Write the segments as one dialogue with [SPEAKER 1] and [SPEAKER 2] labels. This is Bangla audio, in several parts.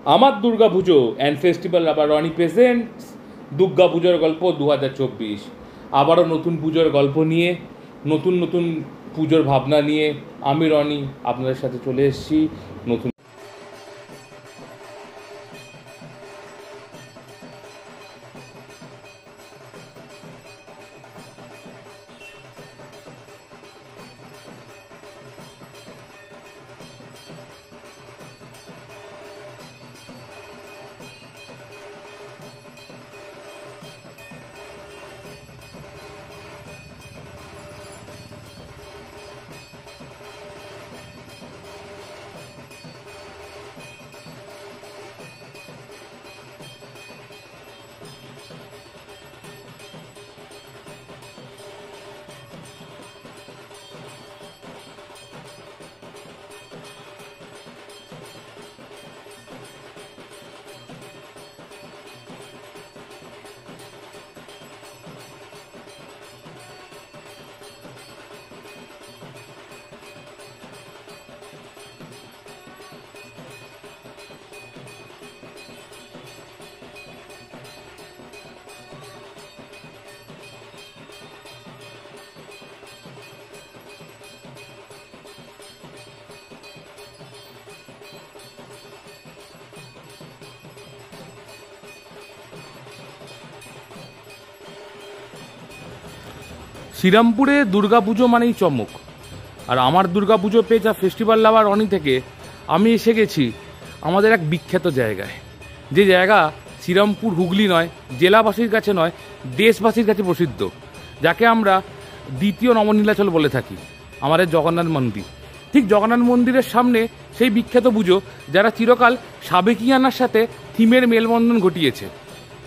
[SPEAKER 1] আমার দুর্গাপুজো অ্যান্ড ফেস্টিভ্যাল আবার রনি প্রেজেন্টস দুর্গাপুজোর গল্প 2024। আবারও নতুন পুজোর গল্প নিয়ে নতুন নতুন পুজোর ভাবনা নিয়ে আমি রনি আপনাদের সাথে চলে এসেছি নতুন। শ্রীরামপুরে দুর্গাপুজো মানেই চমক, আর আমার দুর্গাপুজো পেজ আর ফেস্টিভ্যাল লাভার রনি থেকে আমি এসে গেছি আমাদের এক বিখ্যাত জায়গায়, যে জায়গা শ্রীরামপুর হুগলি নয়, জেলাবাসীর কাছে নয়, দেশবাসীর কাছে প্রসিদ্ধ, যাকে আমরা দ্বিতীয় নবনীলাচল বলে থাকি, আমাদের জগন্নাথ মন্দির। ঠিক জগন্নাথ মন্দিরের সামনে সেই বিখ্যাত পুজো যারা চিরকাল সাবেকিয়ানার সাথে থিমের মেলবন্ধন ঘটিয়েছে,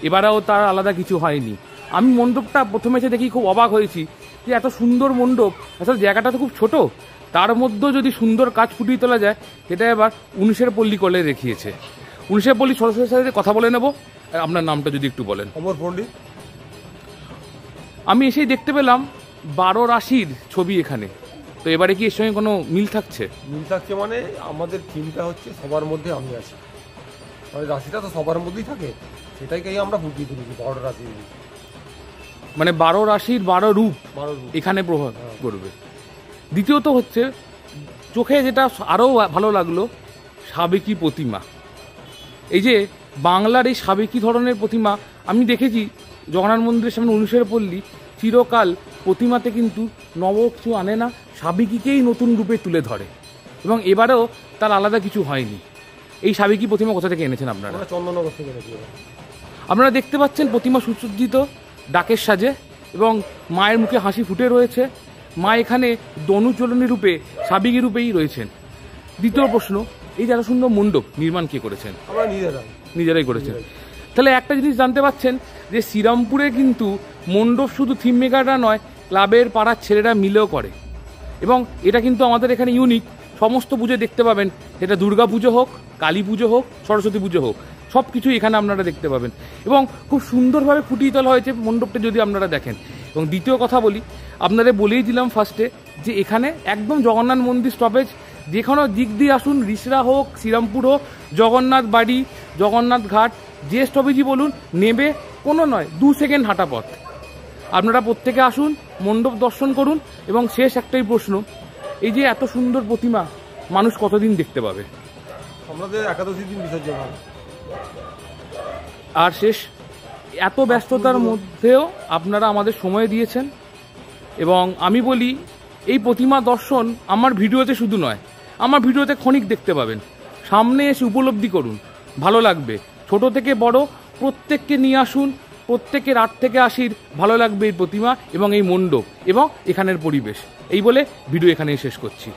[SPEAKER 1] এবারেও তার আলাদা কিছু হয়নি। আমি মণ্ডপটা প্রথমে এসে দেখি খুব অবাক হয়েছি যে এত সুন্দর মণ্ডপ, আসলে জায়গাটা তো খুব ছোট, তার মধ্যেও যদি সুন্দর কাজ ফুটিয়ে তোলা যায়, সেটা এবার 19-এর পল্লী করে দেখিয়েছে। 19-এর পল্লী সদস্যের সাথে কথা বলে নেব। আপনার নামটা যদি একটু বলেন।
[SPEAKER 2] অমর পণ্ডিত।
[SPEAKER 1] আমি এসেই দেখতে পেলাম 12 রাশির ছবি এখানে, তো এবারে কি এর সঙ্গে কোনো মিল থাকছে?
[SPEAKER 2] মিল থাকছে মানে আমাদের থিমটা হচ্ছে সবার মধ্যে আমি আছি, মানে রাশিটা তো সবার মধ্যেই থাকে, সেটাইকে আমরা ফুটিয়ে তুলেছি 12 রাশি,
[SPEAKER 1] মানে 12 রাশির 12 রূপ এখানে প্রভাব করবে। দ্বিতীয়ত হচ্ছে চোখে যেটা আরও ভালো লাগলো, সাবেকি প্রতিমা। এই যে বাংলার এই সাবেকি ধরনের প্রতিমা আমি দেখেছি জগন্নাথ মন্দিরের সামনে 19-এর পল্লী, চিরকাল প্রতিমাতে কিন্তু নব কিছু আনে না, সাবেকিকেই নতুন রূপে তুলে ধরে, এবং এবারেও তার আলাদা কিছু হয়নি। এই সাবেকি প্রতিমা কোথা থেকে এনেছেন আপনারা?
[SPEAKER 2] চন্দননগর থেকে এনেছি।
[SPEAKER 1] আপনারা দেখতে পাচ্ছেন প্রতিমা সুসজ্জিত ডাকের সাজে, এবং মায়ের মুখে হাসি ফুটে রয়েছে। মা এখানে দনুচলনী রূপে সাবেকি রূপেই রয়েছেন। দ্বিতীয় প্রশ্ন, এই যারা সুন্দর মণ্ডপ নির্মাণ কে করেছেন?
[SPEAKER 2] আমরা
[SPEAKER 1] নিজেরাই করেছেন। তাহলে একটা জিনিস জানতে পাচ্ছেন যে শ্রীরামপুরে কিন্তু মণ্ডপ শুধু থিম মেকাররা নয়, ক্লাবের পাড়ার ছেলেরা মিলেও করে, এবং এটা কিন্তু আমাদের এখানে ইউনিক। সমস্ত পুজো দেখতে পাবেন, সেটা দুর্গা পুজো হোক, কালী পুজো হোক, সরস্বতী পুজো হোক, সব কিছুই এখানে আপনারা দেখতে পাবেন, এবং খুব সুন্দরভাবে ফুটিয়ে তোলা হয়েছে মণ্ডপটা যদি আপনারা দেখেন। এবং দ্বিতীয় কথা বলি, আপনাদের বলেই দিলাম ফার্স্টে যে এখানে একদম জগন্নাথ মন্দির স্টপেজ, যেখানে দিক দিয়ে আসুন, রিসরা হোক, শ্রীরামপুর হোক, জগন্নাথ বাড়ি, জগন্নাথ ঘাট, যে স্টপেজই বলুন, নেবে কোনো নয় 2 সেকেন্ড হাঁটা পথ। আপনারা প্রত্যেকে আসুন, মণ্ডপ দর্শন করুন, এবং শেষ একটাই প্রশ্ন, এই যে এত সুন্দর প্রতিমা মানুষ কতদিন দেখতে পাবে?
[SPEAKER 2] আমাদের একাদশী দিন বিসর্জন হয়।
[SPEAKER 1] আর শেষ, এত ব্যস্ততার মধ্যেও আপনারা আমাদের সময় দিয়েছেন, এবং আমি বলি এই প্রতিমা দর্শন আমার ভিডিওতে শুধু নয়, আমার ভিডিওতে ক্ষণিক দেখতে পাবেন, সামনে এসে উপলব্ধি করুন, ভালো লাগবে। ছোট থেকে বড় প্রত্যেককে নিয়ে আসুন, প্রত্যেকের 8 থেকে 80 ভালো লাগবে এই প্রতিমা এবং এই মণ্ডপ এবং এখানের পরিবেশ। এই বলে ভিডিও এখানেই শেষ করছি।